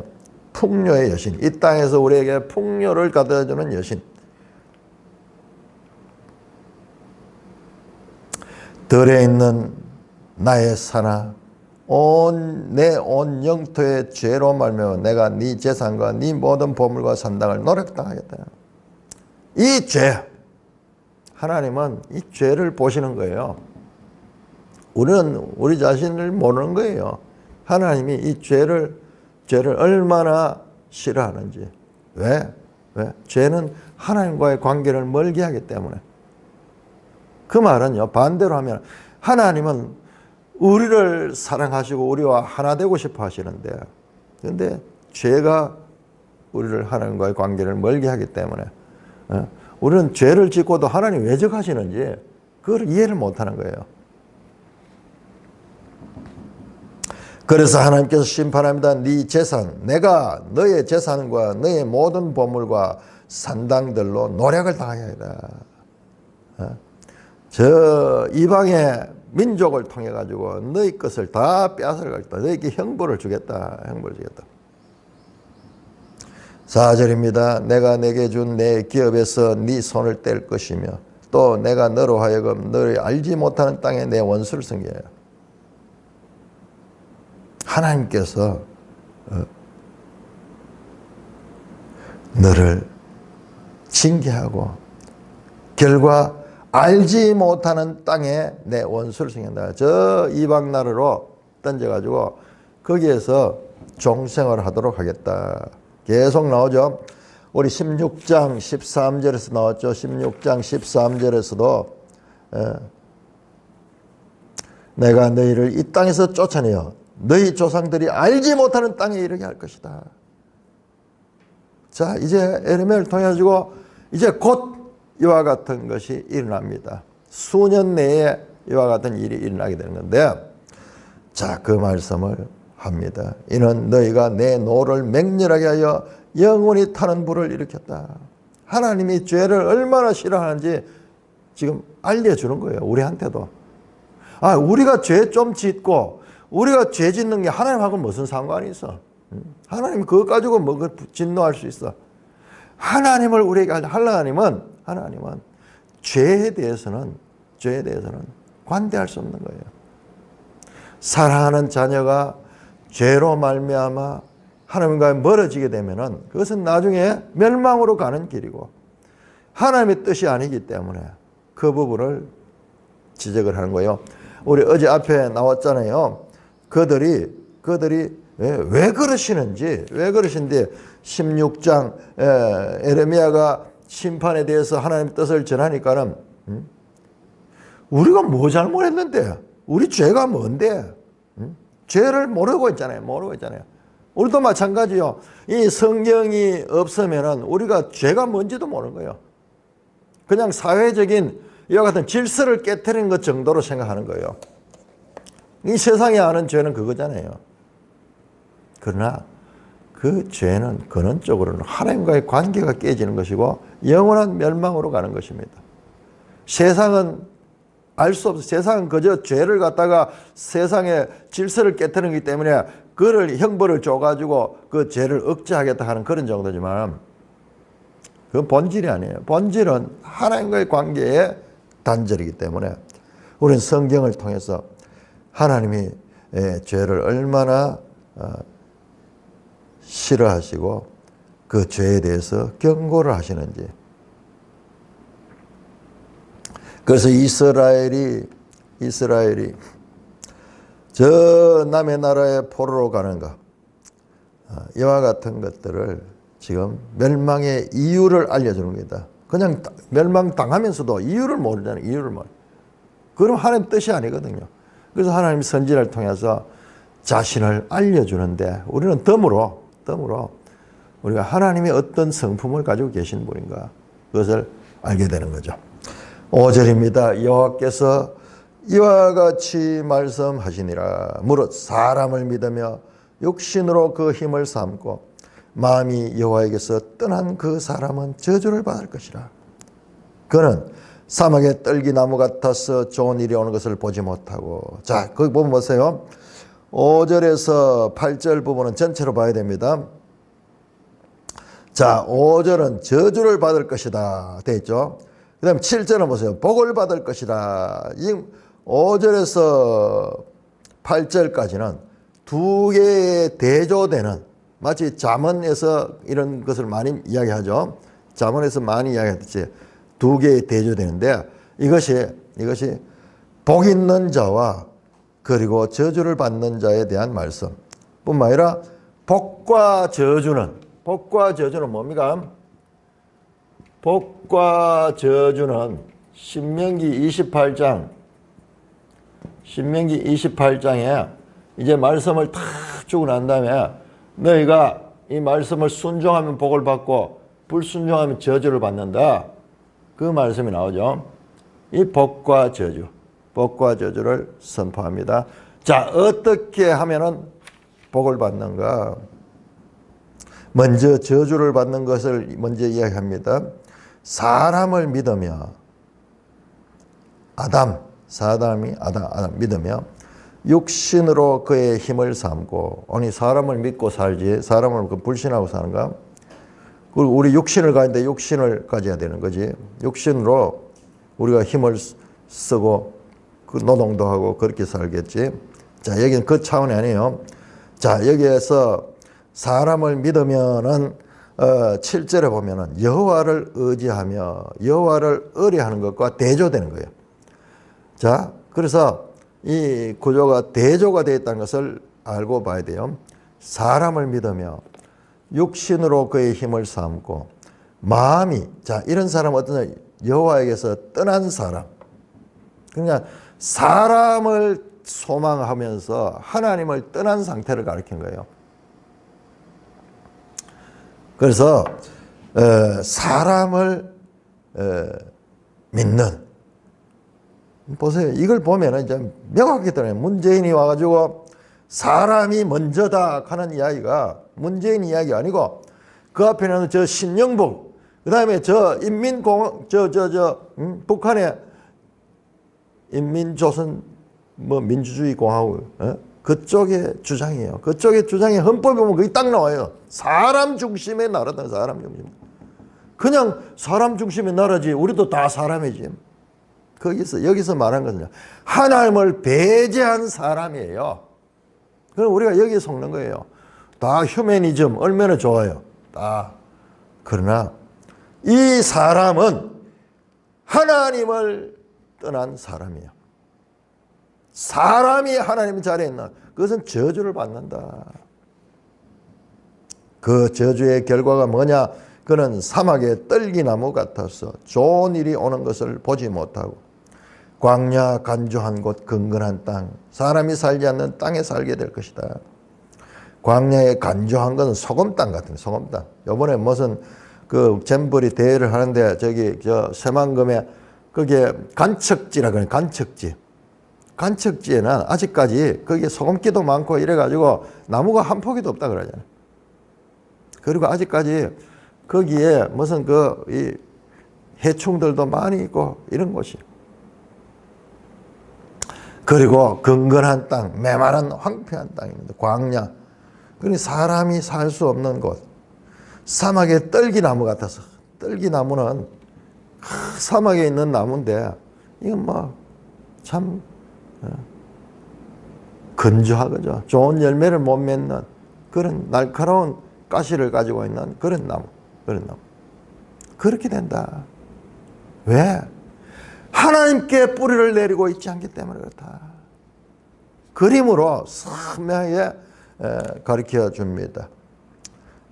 [SPEAKER 1] 풍요의 여신, 이 땅에서 우리에게 풍요를 가져다주는 여신. 들에 있는 나의 산하 내 온 영토의 죄로 말미암아 내가 네 재산과 네 모든 보물과 산당을 노력당하겠다. 이 죄, 하나님은 이 죄를 보시는 거예요. 우리는 우리 자신을 모르는 거예요. 하나님이 이 죄를 얼마나 싫어하는지. 왜? 죄는 하나님과의 관계를 멀게 하기 때문에. 그 말은요, 반대로 하면 하나님은 우리를 사랑하시고 우리와 하나 되고 싶어 하시는데, 근데 죄가 우리를 하나님과의 관계를 멀게 하기 때문에 우리는 죄를 짓고도 하나님 왜 적하시는지 그걸 이해를 못하는 거예요. 그래서 하나님께서 심판합니다. 네 재산, 내가 너의 재산과 너의 모든 보물과 산당들로 노력을 당하여야 저 이방의 민족을 통해 가지고 너희 것을 다 빼앗아가겠다. 너희에게 형벌을 주겠다. 4절입니다. 내가 내게 준 내 기업에서 네 손을 뗄 것이며 또 내가 너로 하여금 너를 알지 못하는 땅에 내 원수를 섬기게 하여. 하나님께서 너를 징계하고 결과 알지 못하는 땅에 내 원수를 섬긴다. 저 이방 나라로 던져가지고 거기에서 종생을 하도록 하겠다. 계속 나오죠. 우리 16장 13절에서 나왔죠. 16장 13절에서도 내가 너희를 이 땅에서 쫓아내어 너희 조상들이 알지 못하는 땅에 이르게 할 것이다. 자, 이제 에레미야를 통해 가지고 이제 곧 이와 같은 것이 일어납니다. 수년 내에 이와 같은 일이 일어나게 되는 건데, 자, 그 말씀을 합니다. 이는 너희가 내 노를 맹렬하게 하여 영원히 타는 불을 일으켰다. 하나님이 죄를 얼마나 싫어하는지 지금 알려주는 거예요. 우리한테도. 우리가 죄 좀 짓고 우리가 죄 짓는 게 하나님하고 무슨 상관이 있어? 하나님 그거 가지고 뭐 진노할 수 있어? 하나님을 우리에게 하나님은 죄에 대해서는 관대할 수 없는 거예요. 사랑하는 자녀가 죄로 말미암아 하나님과 멀어지게 되면은 그것은 나중에 멸망으로 가는 길이고 하나님의 뜻이 아니기 때문에 그 부분을 지적을 하는 거예요. 우리 어제 앞에 나왔잖아요. 그들이 왜 그러시는지 16장 에레미야가 심판에 대해서 하나님의 뜻을 전하니까는 우리가 뭐 잘못했는데 우리 죄가 뭔데 죄를 모르고 있잖아요. 우리도 마찬가지요. 이 성경이 없으면은 우리가 죄가 뭔지도 모르는 거예요. 그냥 사회적인 이와 같은 질서를 깨트리는 것 정도로 생각하는 거예요. 이 세상에 아는 죄는 그거잖아요. 그러나 그 죄는 근원적으로는 하나님과의 관계가 깨지는 것이고 영원한 멸망으로 가는 것입니다. 세상은 알 수 없어. 세상은 그저 죄를 갖다가 세상의 질서를 깨트리는 것이기 때문에 그를 형벌을 줘가지고 그 죄를 억제하겠다 하는 그런 정도지만 그건 본질이 아니에요. 본질은 하나님과의 관계의 단절이기 때문에 우리는 성경을 통해서 하나님이 죄를 얼마나 싫어하시고 그 죄에 대해서 경고를 하시는지. 그래서 이스라엘이 저 남의 나라에 포로로 가는 것, 이와 같은 것들을 지금 멸망의 이유를 알려주는 겁니다. 그냥 멸망당하면서도 이유를 모르잖아요. 그럼 하나님 뜻이 아니거든요. 그래서 하나님 선지자를 통해서 자신을 알려주는데 우리는 덤으로 우리가 하나님이 어떤 성품을 가지고 계신 분인가 그것을 알게 되는 거죠. 5절입니다. 여호와께서 이와 같이 말씀하시니라. 무릇 사람을 믿으며 육신으로 그 힘을 삼고 마음이 여호와에게서 떠난 그 사람은 저주를 받을 것이라. 그는 사막의 떨기나무 같아서 좋은 일이 오는 것을 보지 못하고. 자, 거기 보면 보세요. 5절에서 8절 부분은 전체로 봐야 됩니다. 자, 5절은 저주를 받을 것이다 돼 있죠. 그 다음에 7절은 보세요. 복을 받을 것이다. 이 5절에서 8절까지는 두 개의 대조되는, 마치 잠언에서 이런 것을 많이 이야기하죠. 잠언에서 많이 이야기하듯이 두 개의 대조되는데, 이것이 복 있는 자와 그리고 저주를 받는 자에 대한 말씀 뿐만 아니라 복과 저주는 뭡니까? 복과 저주는 신명기 28장에 이제 말씀을 탁 주고 난 다음에 너희가 이 말씀을 순종하면 복을 받고 불순종하면 저주를 받는다. 그 말씀이 나오죠. 이 복과 저주를 선포합니다. 자, 어떻게 하면은 복을 받는가? 먼저 저주를 받는 것을 먼저 이야기합니다. 사람을 믿으며 아담 믿으며 육신으로 그의 힘을 삼고, 아니 사람을 믿고 살지 사람을 불신하고 사는가? 그리고 우리 육신을 가는데 육신을 가져야 되는 거지. 육신으로 우리가 힘을 쓰고 그 노동도 하고 그렇게 살겠지. 자, 여기는 그 차원이 아니에요. 자, 여기에서 사람을 믿으면은 7절에 보면은 여호와를 의지하며 여호와를 의뢰하는 것과 대조되는 거예요. 자, 그래서 이 구조가 대조가 되어 있다는 것을 알고 봐야 돼요. 사람을 믿으며 육신으로 그의 힘을 삼고 마음이, 자, 이런 사람은 어떤 여호와에게서 떠난 사람, 그러니까 사람을 소망하면서 하나님을 떠난 상태를 가리킨 거예요. 그래서 사람을 믿는, 보세요. 이걸 보면 이제 명확하게 드러나요. 문재인이 와가지고 사람이 먼저다 하는 이야기가 문재인 이야기 아니고, 그 앞에는 저 신영복, 그 다음에 저 북한의 인민조선 민주주의 공화국, 그쪽의 주장이에요. 그쪽의 주장이 헌법에 보면 거기 딱 나와요. 사람 중심의 나라다. 사람 중심. 그냥 사람 중심의 나라지. 우리도 다 사람이지. 여기서 말한 것은요, 하나님을 배제한 사람이에요. 그럼 우리가 여기에 속는 거예요. 다 휴머니즘 얼마나 좋아요. 다. 그러나 이 사람은 하나님을 떠난 사람이에요. 사람이 하나님 자리에 있나, 그것은 저주를 받는다. 그 저주의 결과가 뭐냐? 그는 사막의 떨기나무 같아서 좋은 일이 오는 것을 보지 못하고 광야 간주한 곳 근근한 땅, 사람이 살지 않는 땅에 살게 될 것이다. 광야에 간주한 것은 소금 땅 같은, 소금 땅. 요번에 무슨 그 잼버리 대회를 하는데 저기 새만금에 그게 간척지라 그래. 간척지에는 아직까지 거기에 소금기도 많고 이래가지고 나무가 한 포기도 없다 그러잖아요. 그리고 아직까지 거기에 무슨 이 해충들도 많이 있고 이런 곳이. 그리고 근근한 땅, 메마른 황폐한 땅입니다. 광야. 그러니 사람이 살 수 없는 곳. 사막의 떨기나무 같아서. 떨기나무는 사막에 있는 나무인데 이건 참 건조하죠. 좋은 열매를 못 맺는 그런 날카로운 가시를 가지고 있는 그런 나무. 그렇게 된다. 왜? 하나님께 뿌리를 내리고 있지 않기 때문에 그렇다. 그림으로 선명하게 가르쳐 줍니다.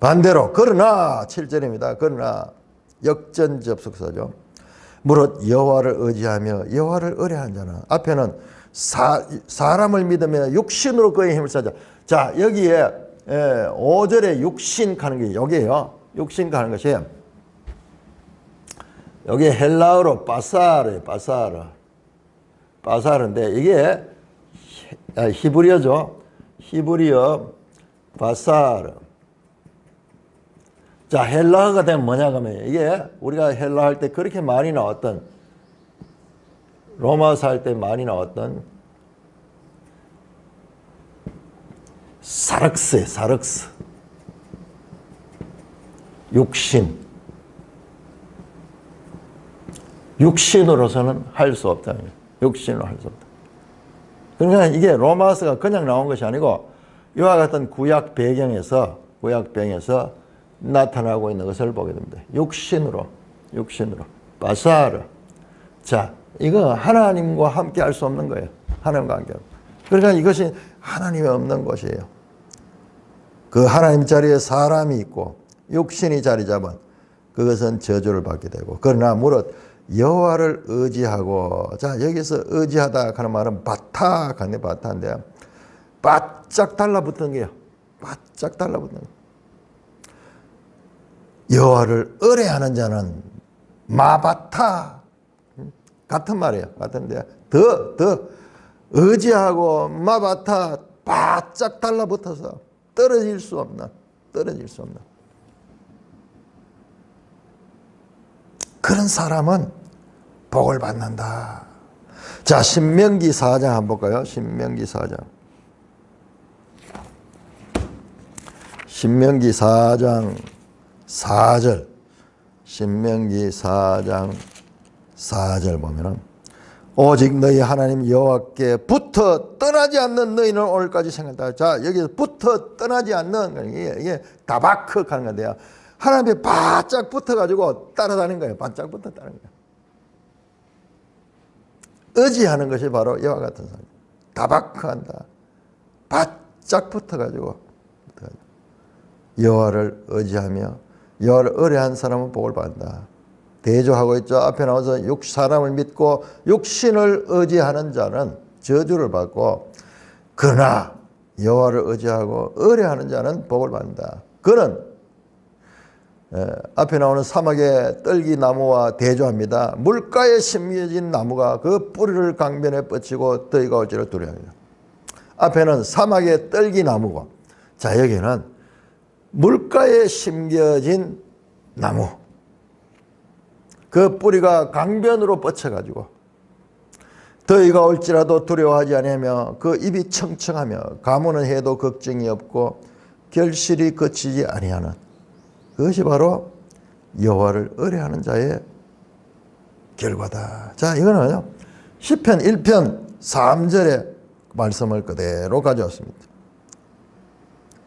[SPEAKER 1] 반대로 그러나 7절입니다. 그러나 역전접속사죠. 무릇 여호와를 의지하며 여호와를 의뢰하는 자는, 앞에는 사람을 믿으며 육신으로 그의 힘을 찾아. 자, 여기에 5절에 육신 가는 게 여기에요. 육신 가는 것이 여기 헬라어로 바사르인데 이게 히브리어죠. 히브리어 바사르. 자, 헬라어가 되면 뭐냐 그러면 이게 우리가 헬라어 할 때 그렇게 많이 나왔던, 로마서 할 때 많이 나왔던 사륵스에 사륵스. 육신. 육신으로서는 할 수 없다. 육신으로 할 수 없다. 그러니까 이게 로마서가 그냥 나온 것이 아니고 이와 같은 구약 배경에서 나타나고 있는 것을 보게 됩니다. 육신으로. 바사르. 자, 이거 하나님과 함께 할 수 없는 거예요. 하나님과 함께. 그러니까 이것이 하나님이 없는 것이에요. 그 하나님 자리에 사람이 있고 육신이 자리 잡은 그것은 저주를 받게 되고, 그러나 무릇 여호와를 의지하고, 자, 여기서 의지하다 하는 말은 바타간데 바타인데 바짝 달라붙는 게요. 바짝 달라붙는 거. 여호와를 의뢰하는 자는 마바타 같은 말이에요. 같은데 더 의지하고 마바타 바짝 달라붙어서 떨어질 수 없는 그런 사람은 복을 받는다. 자, 신명기 4장 한번 볼까요? 신명기 4장 4절. 신명기 4장 4절 보면은 오직 너희 하나님 여호와께 붙어 떠나지 않는 너희는 오늘까지 생각한다. 자, 여기서 붙어 떠나지 않는, 이게 다바크 하는 건데요. 하나님께 바짝 붙어가지고 따라다니는 거예요. 바짝 붙어 따르는 거예요. 의지하는 것이 바로 이와 같은 사람. 다바크한다. 바짝 붙어가지고 여호와를 의지하며 여호와를 의뢰한 사람은 복을 받는다. 대조하고 있죠. 앞에 나와서 사람을 믿고 육신을 의지하는 자는 저주를 받고, 그러나 여호와를 의지하고 의뢰하는 자는 복을 받는다. 그는 앞에 나오는 사막의 떨기나무와 대조합니다. 물가에 심겨진 나무가 그 뿌리를 강변에 뻗치고 더위가 올지라 두려워합니다. 앞에는 사막의 떨기나무고, 자, 여기는 물가에 심겨진 나무, 그 뿌리가 강변으로 뻗쳐가지고 더위가 올지라도 두려워하지 아니하며 그 입이 청청하며 가무는 해도 걱정이 없고 결실이 거치지 아니하는, 그것이 바로 여호와를 의뢰하는 자의 결과다. 자, 이거는요, 시편 1편 3절의 말씀을 그대로 가져왔습니다.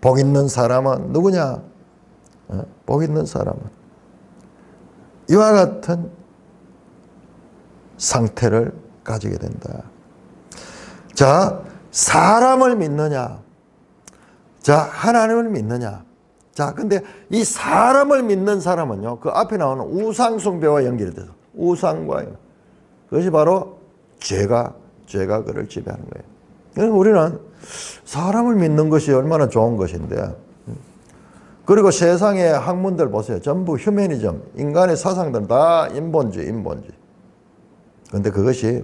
[SPEAKER 1] 복 있는 사람은 누구냐? 복 있는 사람은 이와 같은 상태를 가지게 된다. 자, 사람을 믿느냐? 자, 하나님을 믿느냐? 자, 근데 이 사람을 믿는 사람은요, 그 앞에 나오는 우상숭배와 연결이 돼서, 우상과, 그것이 바로 죄가 그를 지배하는 거예요. 그래서 우리는 사람을 믿는 것이 얼마나 좋은 것인데, 그리고 세상의 학문들 보세요. 전부 휴머니즘, 인간의 사상들은 다 인본주의. 그런데 그것이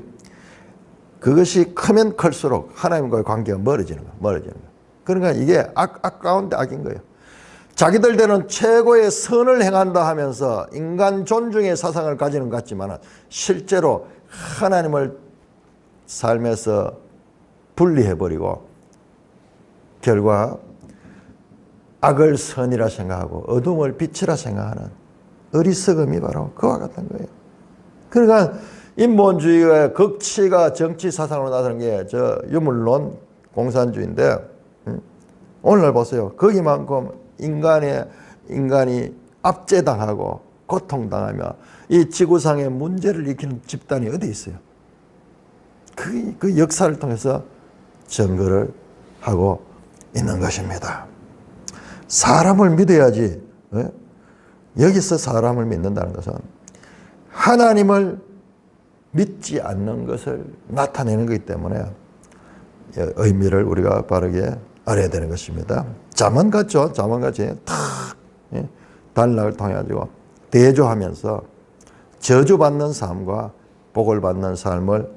[SPEAKER 1] 크면 클수록 하나님과의 관계가 멀어지는 거예요. 그러니까 이게 악 가운데 악인 거예요. 자기들대로는 최고의 선을 행한다 하면서 인간 존중의 사상을 가지는 것 같지만 실제로 하나님을 삶에서 분리해버리고 결과 악을 선이라 생각하고 어둠을 빛이라 생각하는 어리석음이 바로 그와 같은 거예요. 그러니까 인본주의의 극치가 정치 사상으로 나서는 게 저 유물론 공산주의인데, 오늘날 보세요. 거기만큼 인간이 압제당하고 고통당하며 이 지구상의 문제를 일으키는 집단이 어디 있어요? 그 역사를 통해서 증거를 하고 있는 것입니다. 사람을 믿어야지. 여기서 사람을 믿는다는 것은 하나님을 믿지 않는 것을 나타내는 것이기 때문에 의미를 우리가 바르게 알아야 되는 것입니다. 잠언 같죠? 잠언같이 탁 단락을 통해 가지고 대조하면서 저주받는 삶과 복을 받는 삶을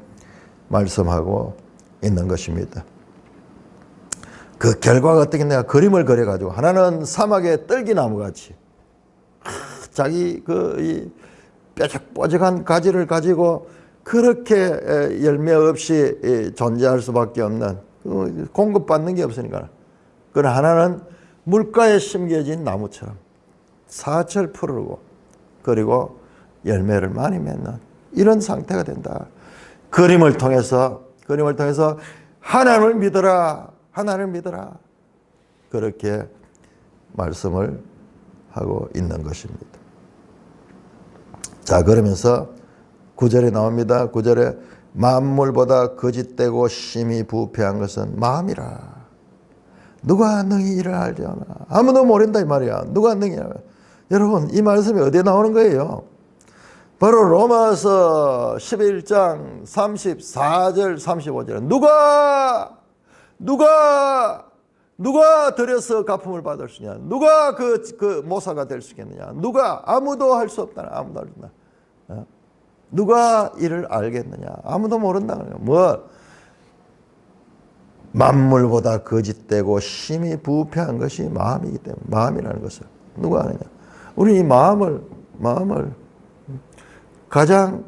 [SPEAKER 1] 말씀하고 있는 것입니다. 그 결과가 어떻게 내가 그림을 그려가지고, 하나는 사막의 떨기나무 같이 자기 이 뾰족뾰족한 가지를 가지고 그렇게 열매 없이 존재할 수밖에 없는, 공급받는 게 없으니까 그러나 하나는 물가에 심겨진 나무처럼 사철 푸르고 그리고 열매를 많이 맺는 이런 상태가 된다. 그림을 통해서 하나님을 믿어라. 하나님을 믿어라. 그렇게 말씀을 하고 있는 것입니다. 자, 그러면서 9절에 나옵니다. 9절에 만물보다 거짓되고 심히 부패한 것은 마음이라. 누가 능히 이를 알려나. 아무도 모른다 이 말이야. 누가 능히 알려나. 여러분, 이 말씀이 어디에 나오는 거예요? 바로 로마서 11장 34절 35절. 누가 들여서 갚음을 받을 수 있냐? 누가 그 모사가 될 수 있겠느냐? 누가? 아무도 할 수 없다. 아무도 할 수 없다. 누가 이를 알겠느냐? 아무도 모른다는 거예요. 뭐? 만물보다 거짓되고 심히 부패한 것이 마음이기 때문에 마음이라는 것을 누가 아느냐? 우리 이 마음을 가장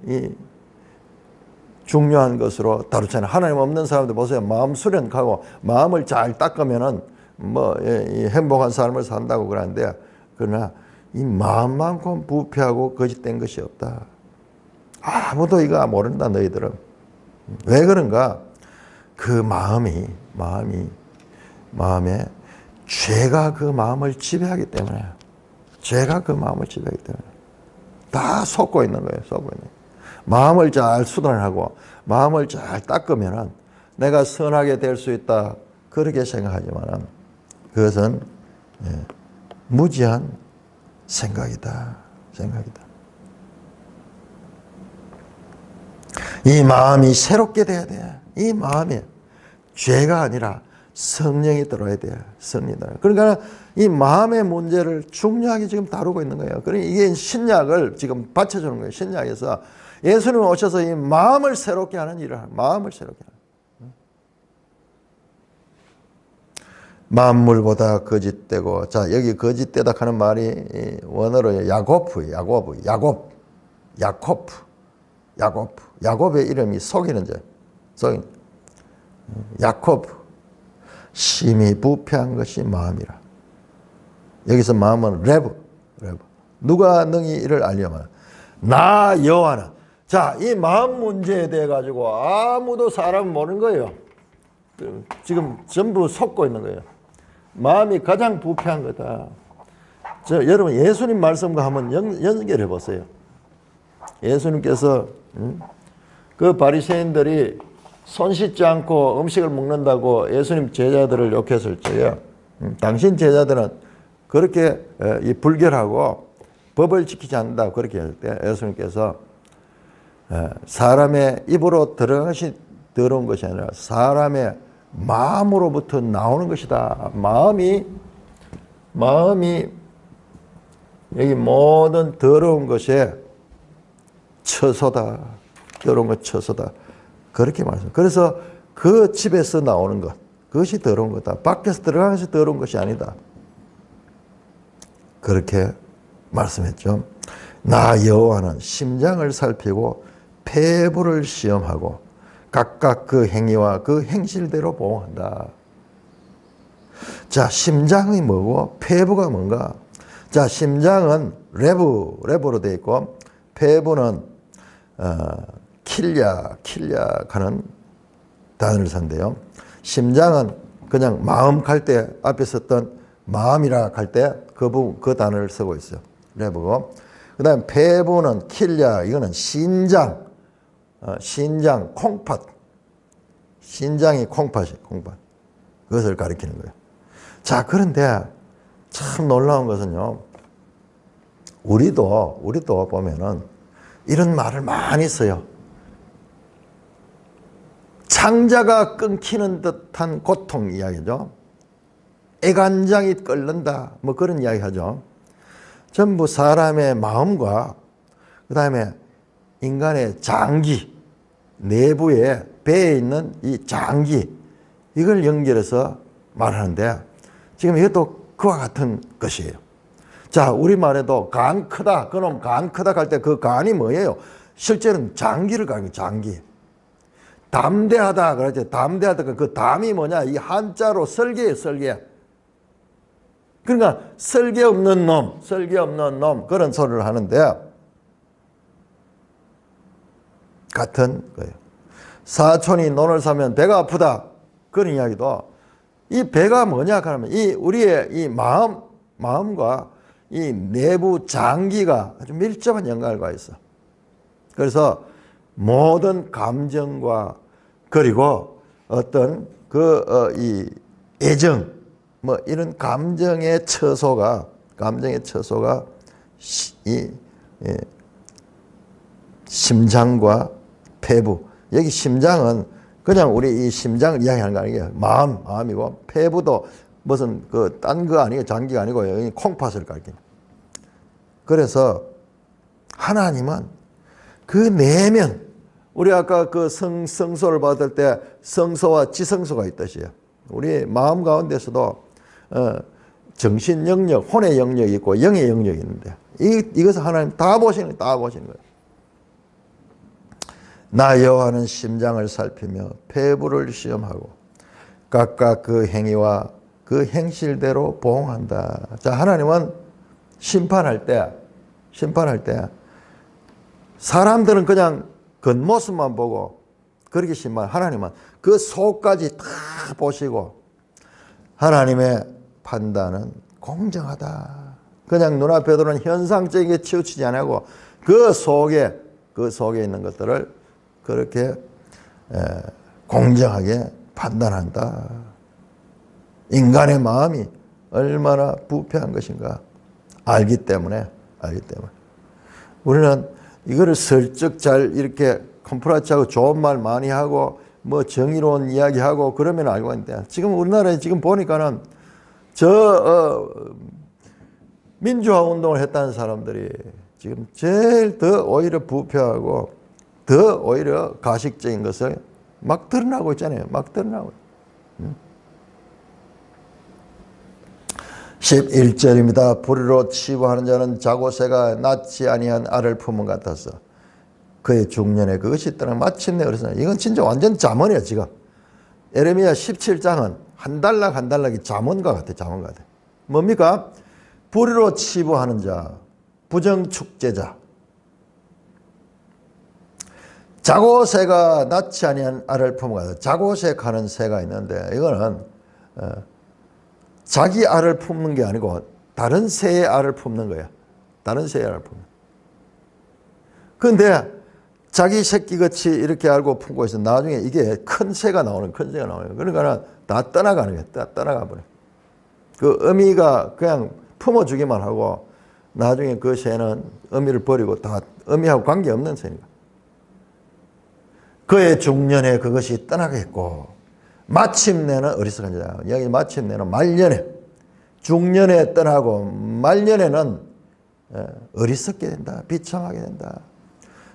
[SPEAKER 1] 이 중요한 것으로 다루잖아요. 하나님 없는 사람들 보세요. 마음 수련하고 마음을 잘 닦으면은 뭐 행복한 삶을 산다고 그러는데, 그러나 이 마음만큼 부패하고 거짓된 것이 없다. 아무도 이거 모른다 너희들은. 왜 그런가? 그 마음에 죄가 그 마음을 지배하기 때문에, 죄가 그 마음을 지배하기 때문에 다 속고 있는 거예요. 속고 있는 거예요. 마음을 잘 수단하고 마음을 잘 닦으면 내가 선하게 될 수 있다. 그렇게 생각하지만 그것은 무지한 생각이다. 이 마음이 새롭게 돼야 돼. 이 마음에 죄가 아니라 성령이 들어야 돼요. 성령이 들어야 돼요. 그러니까 이 마음의 문제를 중요하게 지금 다루고 있는 거예요. 그러니까 이게 신약을 지금 받쳐주는 거예요. 신약에서 예수님 오셔서 이 마음을 새롭게 하는 일을 하는, 마음을 새롭게 하는. 만물보다 거짓되고, 자, 여기 거짓되다 하는 말이 원어로 야곱의 이름이 속이는 자. 야코브. 심히 부패한 것이 마음이라. 여기서 마음은 레브. 누가 능히 이를 알려면 나 여호와는. 자, 이 마음 문제에 대해 가지고 아무도 사람 모르는 거예요. 지금 전부 속고 있는 거예요. 마음이 가장 부패한 거다. 여러분 예수님 말씀과 한번 연결해 보세요. 예수님께서 그 바리새인들이 손 씻지 않고 음식을 먹는다고 예수님 제자들을 욕했을 적에 당신 제자들은 그렇게 이 불결하고 법을 지키지 않는다 그렇게 할 때 예수님께서 사람의 입으로 들어온 것이 아니라 사람의 마음으로부터 나오는 것이다. 마음이 여기 모든 더러운 것의 처소다. 더러운 것 처소다. 그렇게 말씀. 그래서 그 집에서 나오는 것, 그것이 더러운 거다. 밖에서 들어가는 것이 더러운 것이 아니다. 그렇게 말씀했죠. 나 여호와는 심장을 살피고 폐부를 시험하고 각각 그 행위와 그 행실대로 보응한다. 자, 심장이 뭐고 폐부가 뭔가? 자, 심장은 레브로 되어 있고 폐부는 킬야 하는 단어를 쓴대요. 심장은 그냥 마음 갈 때 앞에 썼던 마음이라 할 때 그 단어를 쓰고 있어요. 레브고. 그 다음에 폐부는 킬야, 이거는 신장, 콩팥. 신장이 콩팥. 그것을 가리키는 거예요. 자, 그런데 참 놀라운 것은요. 우리도 보면은 이런 말을 많이 써요. 창자가 끊기는 듯한 고통 이야기죠. 애간장이 끓는다. 뭐 그런 이야기 하죠. 전부 사람의 마음과 그 다음에 인간의 장기, 내부에 배에 있는 이 장기, 이걸 연결해서 말하는데 지금 이것도 그와 같은 것이에요. 자, 우리말에도 간 크다. 그놈 간 크다 할 때 그 간이 뭐예요? 실제는 장기를 가리켜요. 장기. 담대하다 그러지. 담대하다. 그 담이 뭐냐? 이 한자로 설계예요, 설계. 그러니까 설계 없는 놈 그런 소리를 하는데 같은 거예요. 사촌이 논을 사면 배가 아프다. 그런 이야기도 이 배가 뭐냐 그러면 이 우리의 이 마음과 이 내부 장기가 아주 밀접한 연관을 가 있어. 그래서 모든 감정과 그리고 어떤 이 애정 뭐 이런 감정의 처소가 심장과 폐부. 여기 심장은 그냥 우리 이 심장을 이야기하는 거 아니에요. 마음이고 폐부도 무슨 그 딴 거 아니에요. 장기가 아니고 여기 콩팥을 가리키는. 그래서 하나님은 그 내면 우리 아까 그 성소를 받을 때 성소와 지성소가 있듯이요. 우리 마음 가운데서도 정신 영역, 혼의 영역이 있고 영의 영역이 있는데 이것을 하나님 다 보시는 거예요. 나 여호와는 심장을 살피며 폐부를 시험하고 각각 그 행위와 그 행실대로 보응한다. 자, 하나님은 심판할 때 사람들은 그냥 겉모습만 보고 그렇게 심판. 하나님은 그 속까지 다 보시고 하나님의 판단은 공정하다. 그냥 눈앞에 들어오는 현상적이게 치우치지 않고 그 속에 있는 것들을 그렇게 공정하게 판단한다. 인간의 마음이 얼마나 부패한 것인가 알기 때문에 우리는 이거를 슬쩍 잘 이렇게 컴프라치하고 좋은 말 많이 하고 뭐 정의로운 이야기하고 그러면 알고 있는데 지금 우리나라에 지금 보니까는 민주화 운동을 했다는 사람들이 지금 제일 더 오히려 부패하고 더 오히려 가식적인 것을 막 드러나고 있잖아요. 막 드러나고. 11절입니다. 불의로 치부하는 자는 자고새가 낳지 아니한 알을 품은 것 같아서 그의 중년에 그것이 떠나 마침내 어렸으나 이건 진짜 완전 잠언이야 지금. 에레미야 17장은 한 단락이 잠언과 같아. 뭡니까? 불의로 치부하는 자, 부정축제자. 자고새가 낳지 아니한 알을 품은 것 같아. 자고새하는 새가 있는데 이거는 자기 알을 품는 게 아니고 다른 새의 알을 품는 거야. 다른 새의 알을 품는. 그런데 자기 새끼같이 이렇게 알고 품고 있어. 나중에 이게 큰 새가 나오는 거예요. 그러니까 다 떠나가는 거야. 다 떠나가 버려. 그 어미가 그냥 품어주기만 하고 나중에 그 새는 어미를 버리고 다 어미하고 관계없는 새니까. 그의 중년에 그것이 떠나겠고 마침내는 어리석은 자. 여기 마침내는 말년에 중년에 떠나고 말년에는 어리석게 된다. 비참하게 된다.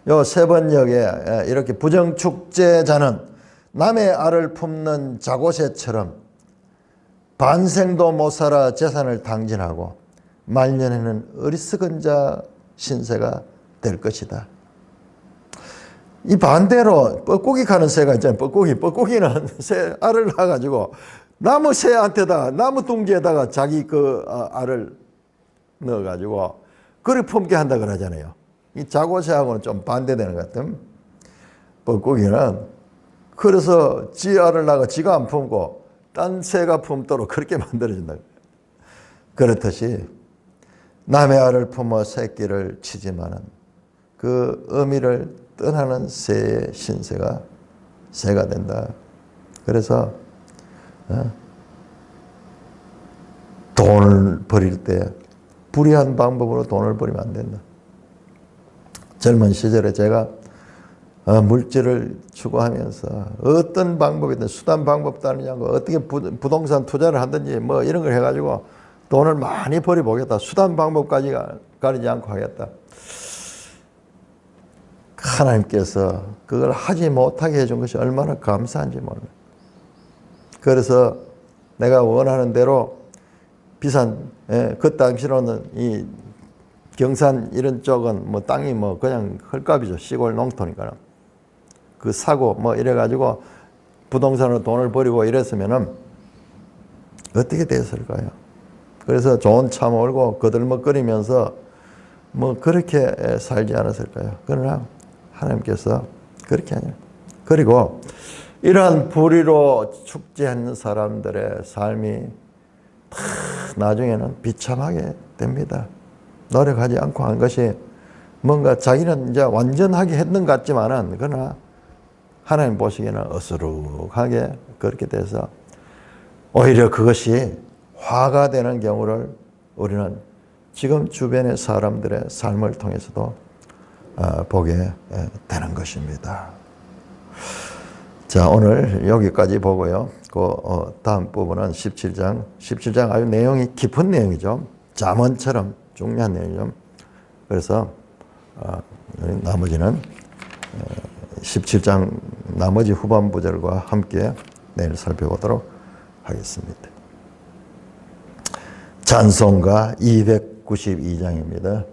[SPEAKER 1] 요 세 번역에 이렇게 부정축제자는 남의 알을 품는 자고새처럼 반생도 못 살아 재산을 당진하고 말년에는 어리석은 자 신세가 될 것이다. 이 반대로 뻐꾸기 가는 새가 있잖아요. 뻐꾸기는 새 알을 낳아가지고 나무 새한테다가 나무 둥지에다가 자기 그 알을 넣어가지고 그를 품게 한다 그러잖아요. 이 자고새하고는 좀 반대되는 것 같은 뻐꾸기는 그래서 지 알을 낳아 지가 안 품고 딴 새가 품도록 그렇게 만들어진다. 그렇듯이 남의 알을 품어 새끼를 치지만은 그 어미를 떠나는 새의 신세가 새가 된다. 그래서 돈을 버릴 때 불의한 방법으로 돈을 버리면 안 된다. 젊은 시절에 제가 물질을 추구하면서 어떤 방법이든 수단 방법도 아니냐고 어떻게 부동산 투자를 하든지 뭐 이런 걸 해가지고 돈을 많이 버려보겠다. 수단 방법까지 가리지 않고 하겠다. 하나님께서 그걸 하지 못하게 해준 것이 얼마나 감사한지 몰라요. 그래서 내가 원하는 대로 비싼, 그 당시로는 이 경산 이런 쪽은 뭐 땅이 뭐 그냥 헐값이죠. 시골 농토니까. 그 사고 뭐 이래가지고 부동산으로 돈을 버리고 이랬으면은 어떻게 됐을까요? 그래서 좋은 차 몰고 거들먹거리면서 뭐 그렇게 살지 않았을까요? 그러나 하나님께서 그렇게 아니에요. 그리고 이러한 불의로 축제한 사람들의 삶이 다 나중에는 비참하게 됩니다. 노력하지 않고 한 것이 뭔가 자기는 이제 완전하게 했는 것 같지만은 그러나 하나님 보시기에는 어수룩하게 그렇게 돼서 오히려 그것이 화가 되는 경우를 우리는 지금 주변의 사람들의 삶을 통해서도 보게 되는 것입니다. 자, 오늘 여기까지 보고요. 그 다음 부분은 17장. 17장 아주 내용이 깊은 내용이죠. 잠언처럼 중요한 내용이죠. 그래서 나머지는 17장 나머지 후반부절과 함께 내일 살펴보도록 하겠습니다. 찬송가 292장입니다.